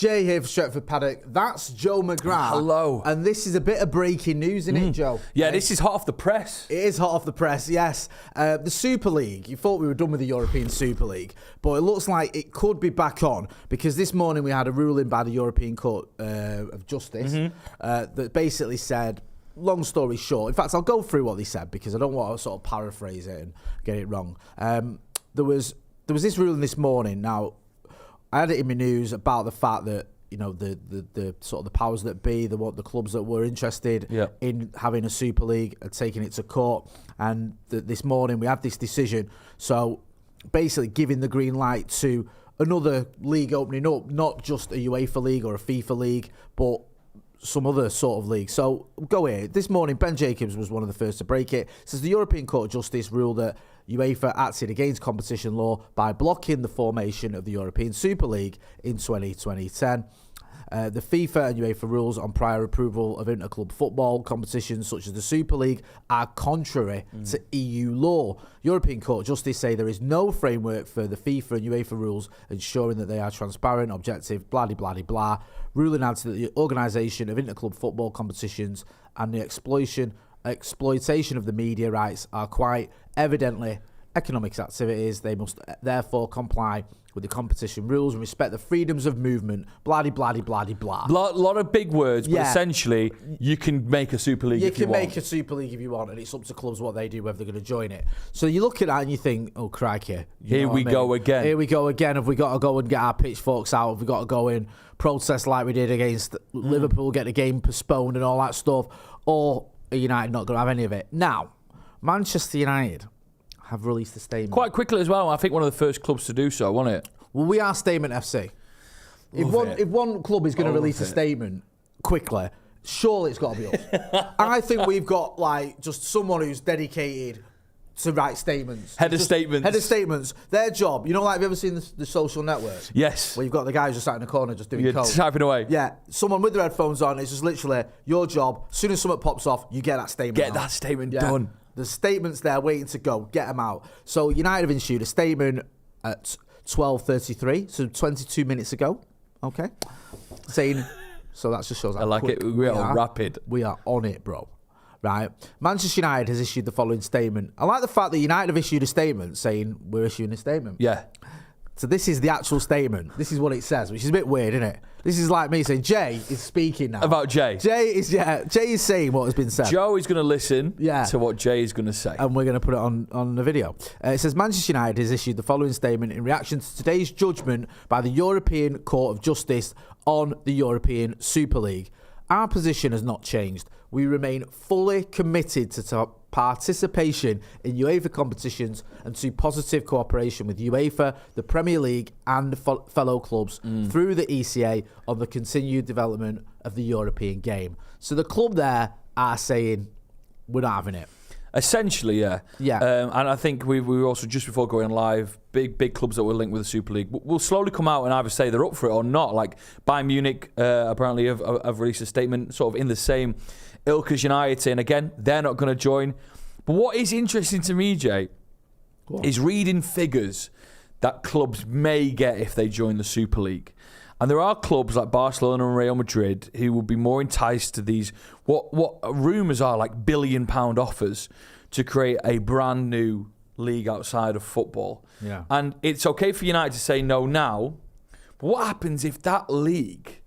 Jay here for Stretford Paddock. That's Joe McGrath. Hello. And this is a bit of breaking news, isn't it, Joe? Yeah, this is hot off the press. It is hot off the press, yes. The Super League, you thought we were done with the European Super League, but it looks like it could be back on because this morning we had a ruling by the European Court of Justice that basically said, long story short, in fact, I'll go through what they said because I don't want to sort of paraphrase it and get it wrong. There was this ruling this morning. Now, I had it in my news about the fact that, you know, the sort of the powers that be, the clubs that were interested in having a Super League are taking it to court. And this morning we had this decision. So basically giving the green light to another league opening up, not just a UEFA league or a FIFA league, but some other sort of league. So go here. This morning, Ben Jacobs was one of the first to break it. It says the European Court of Justice ruled that UEFA acted against competition law by blocking the formation of the European Super League in 2010. The FIFA and UEFA rules on prior approval of interclub football competitions such as the Super League are contrary to EU law. European Court of Justice say there is no framework for the FIFA and UEFA rules ensuring that they are transparent, objective, blah-de-blah-de-blah. Ruling adds that the organisation of interclub football competitions and the exploitation of the media rights are quite evidently economic activities. They must therefore comply with the competition rules and respect the freedoms of movement, blah-de-blah-de-blah-de-blah. Lot of big words, but essentially, you can make a Super League if you want. You can make a Super League if you want, and it's up to clubs what they do, whether they're going to join it. So you look at that and you think, oh, crikey. Here we go again. Here we go again. Have we got to go and get our pitchforks out? Have we got to go and protest like we did against Liverpool, get the game postponed and all that stuff? Or are United not going to have any of it? Now, Manchester United have released a statement. Quite quickly as well. I think one of the first clubs to do so, wasn't it? Well, we are Statement FC. If one club is going to release a statement quickly, surely it's got to be us. I think we've got like just someone who's dedicated to write statements. Head of statements. Their job. You know, like, have you ever seen the Social Network? Yes. Where you've got the guys just sat in the corner just doing code. Typing away. Yeah. Someone with their headphones on. It's just literally your job. As soon as something pops off, you get that statement. Get that statement done. The statement's there waiting to go. Get them out. So United have issued a statement at 12:33, so 22 minutes ago. Okay. Saying, so that just shows how I like quick it. We are rapid. We are on it, bro. Right. Manchester United has issued the following statement. I like the fact that United have issued a statement saying we're issuing a statement. Yeah. So this is the actual statement. This is what it says, which is a bit weird, isn't it? This is like me saying Jay is speaking now. About Jay. Jay is saying what has been said. Joe is going to listen to what Jay is going to say. And we're going to put it on the video. It says, Manchester United has issued the following statement in reaction to today's judgment by the European Court of Justice on the European Super League. Our position has not changed. We remain fully committed to participation in UEFA competitions and to positive cooperation with UEFA, the Premier League and fellow clubs through the ECA on the continued development of the European game. So the club there are saying we're not having it. Essentially, yeah. Yeah. And I think we were also, just before going live, big clubs that were linked with the Super League will slowly come out and either say they're up for it or not. Like Bayern Munich apparently have released a statement sort of in the same ilk as United saying, again, they're not going to join. But what is interesting to me, Jay, is reading figures that clubs may get if they join the Super League. And there are clubs like Barcelona and Real Madrid who will be more enticed to these, what rumours are like £1 billion offers to create a brand new league outside of football. Yeah. And it's okay for United to say no now, but what happens if that league,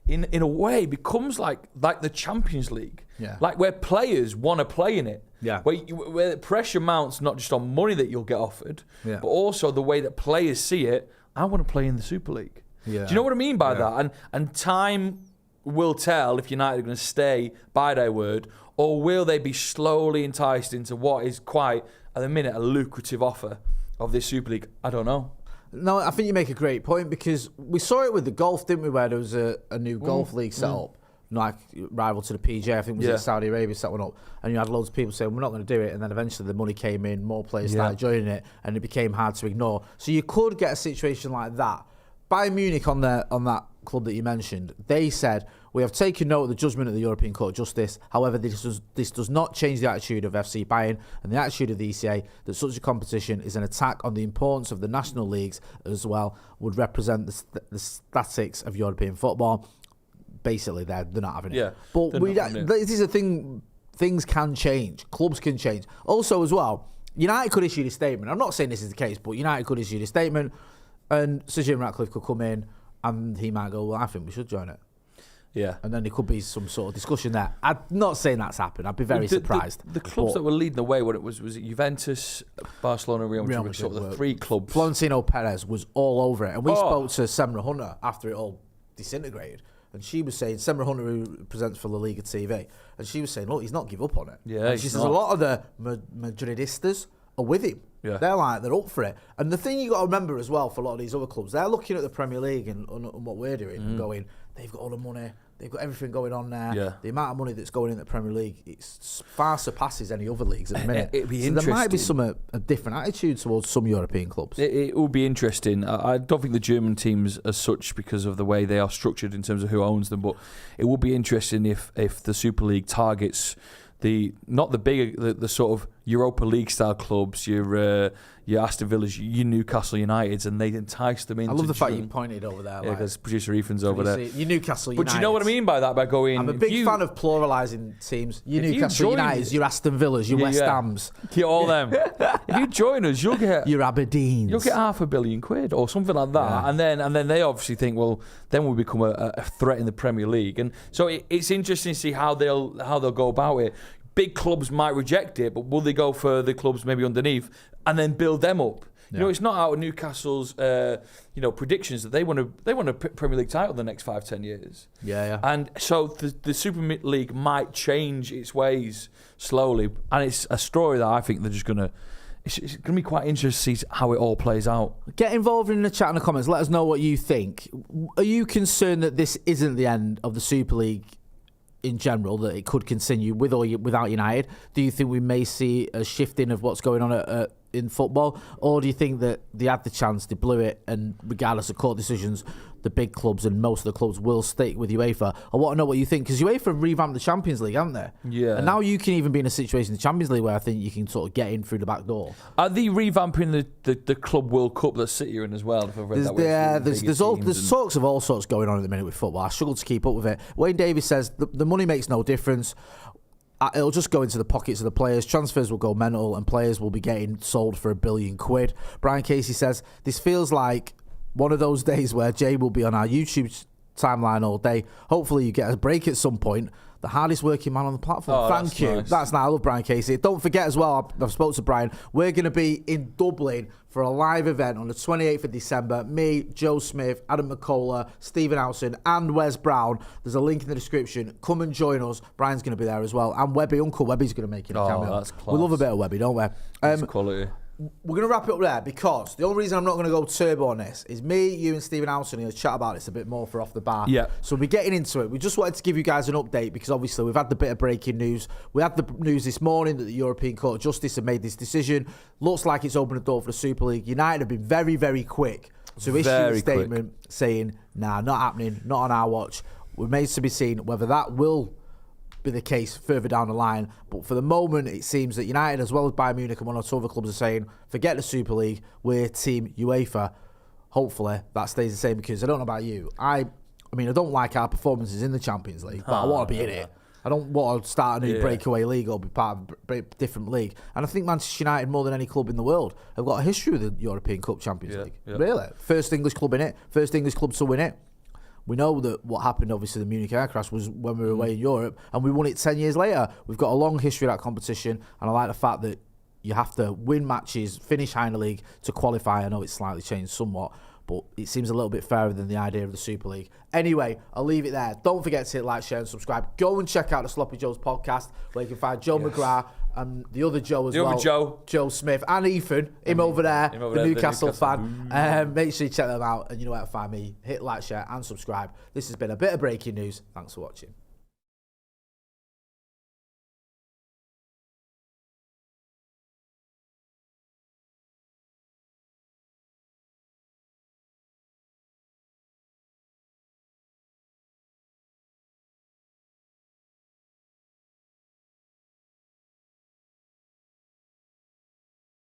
in a way, becomes like the Champions League? Yeah. Like where players want to play in it. Yeah. Where the pressure mounts not just on money that you'll get offered, but also the way that players see it. I want to play in the Super League. Yeah. Do you know what I mean by that? And time will tell if United are going to stay by their word, or will they be slowly enticed into what is quite, at the minute, a lucrative offer of this Super League? I don't know. No, I think you make a great point because we saw it with the golf, didn't we, where there was a new golf league set up, like rival to the PGA. I think it was in Saudi Arabia set one up, and you had loads of people saying we're not going to do it, and then eventually the money came in, more players started joining it, and it became hard to ignore. So you could get a situation like that. Bayern Munich on that club that you mentioned, they said, "We have taken note of the judgment of the European Court of Justice. However, this does not change the attitude of FC Bayern and the attitude of the ECA that such a competition is an attack on the importance of the national leagues as well, would represent the statics of European football." Basically, they're not having it. Yeah, but this is a thing. Things can change. Clubs can change. Also, as well, United could issue a statement. I'm not saying this is the case, but United could issue a statement, and Sir Jim Ratcliffe could come in, and he might go, "Well, I think we should join it." Yeah. And then there could be some sort of discussion there. I'm not saying that's happened. I'd be very surprised. The clubs that were leading the way, was it Juventus, Barcelona, Real Madrid, sort of the three clubs. Florentino Perez was all over it. And we spoke to Semra Hunter after it all disintegrated. And she was saying, Semra Hunter, who presents for La Liga TV, and she was saying, look, he's not give up on it. Yeah, she says a lot of the Madridistas are with him. Yeah. They're up for it. And the thing you got to remember as well for a lot of these other clubs, they're looking at the Premier League and what we're doing and going, they've got all the money, they've got everything going on there. Yeah. The amount of money that's going in the Premier League, it far surpasses any other leagues at the minute. It'd be so interesting. there might be a different attitude towards some European clubs. It will be interesting. I don't think the German teams are such because of the way they are structured in terms of who owns them, but it will be interesting if the Super League targets not the bigger, the sort of Europa League style clubs, your Aston Villas, your Newcastle Uniteds, and they entice them into. I love the fact you pointed over there. Yeah, because producer Ethan's over there. Your Newcastle Uniteds. But you know what I mean by that? By going, I'm a big fan of pluralising teams. Your Newcastle Uniteds, your Aston Villas, your West Hams. Get all them. If you join us, you'll get your Aberdeens. You'll get £500 million or something like that, and then they obviously think, well, then we'll become a threat in the Premier League, and so it's interesting to see how they'll go about it. Big clubs might reject it, but will they go for the clubs maybe underneath and then build them up? You know, it's not out of Newcastle's predictions that they want a Premier League title in the next 5-10 years. Yeah. And so the Super League might change its ways slowly, and it's a story that I think they're just gonna. It's going to be quite interesting to see how it all plays out. Get involved in the chat and the comments. Let us know what you think. Are you concerned that this isn't the end of the Super League in general, that it could continue with or without United? Do you think we may see a shifting of what's going on in football? Or do you think that they had the chance, they blew it, and regardless of court decisions, the big clubs and most of the clubs will stick with UEFA? I want to know what you think, because UEFA revamped the Champions League, haven't they? Yeah. And now you can even be in a situation in the Champions League where I think you can sort of get in through the back door. Are they revamping the Club World Cup that City are in as well? There's talks of all sorts going on at the minute with football. I struggle to keep up with it. Wayne Davies says the money makes no difference. It'll just go into the pockets of the players. Transfers will go mental, and players will be getting sold for £1 billion. Brian Casey says, this feels like one of those days where Jay will be on our YouTube timeline all day. Hopefully you get a break at some point. The hardest working man on the platform. Thank you. Nice. That's nice. I love Brian Casey. Don't forget as well, I've spoken to Brian, we're going to be in Dublin for a live event on the 28th of December. Me, Joe Smith, Adam McCullough, Stephen Howson, and Wes Brown. There's a link in the description. Come and join us. Brian's going to be there as well. And Webby, Uncle Webby's going to make it a cameo. That's class. We love a bit of Webby, don't we? That's quality. We're going to wrap it up there, because the only reason I'm not going to go turbo on this is me, you and Stephen Howson are going to chat about this a bit more for Off the Bar. Yeah. So we're getting into it. We just wanted to give you guys an update, because obviously we've had the bit of breaking news. We had the news this morning that the European Court of Justice have made this decision. Looks like it's opened the door for the Super League. United have been very, very quick to issue a statement saying, nah, not happening, not on our watch. Remains to be seen whether that will be the case further down the line, but for the moment it seems that United, as well as Bayern Munich and one or two other clubs, are saying forget the Super League, we're Team UEFA. Hopefully that stays the same, because I don't know about you, I don't like our performances in the Champions League, but I want to be in it. I don't want to start a new breakaway league or be part of a different league. And I think Manchester United, more than any club in the world, have got a history with the European Cup Champions League. Really, first English club in it, first English club to win it. We know that what happened, obviously, the Munich air crash was when we were away in Europe, and we won it 10 years later. We've got a long history of that competition, and I like the fact that you have to win matches, finish high in the league to qualify. I know it's slightly changed somewhat, but it seems a little bit fairer than the idea of the Super League. Anyway, I'll leave it there. Don't forget to hit like, share, and subscribe. Go and check out the Sloppy Joe's podcast, where you can find Joe McGrath and the other Joe as well. Joe Smith and Ethan, him over there, the Newcastle fan. Make sure you check them out, and you know where to find me. Hit like, share, and subscribe. This has been a bit of breaking news. Thanks for watching.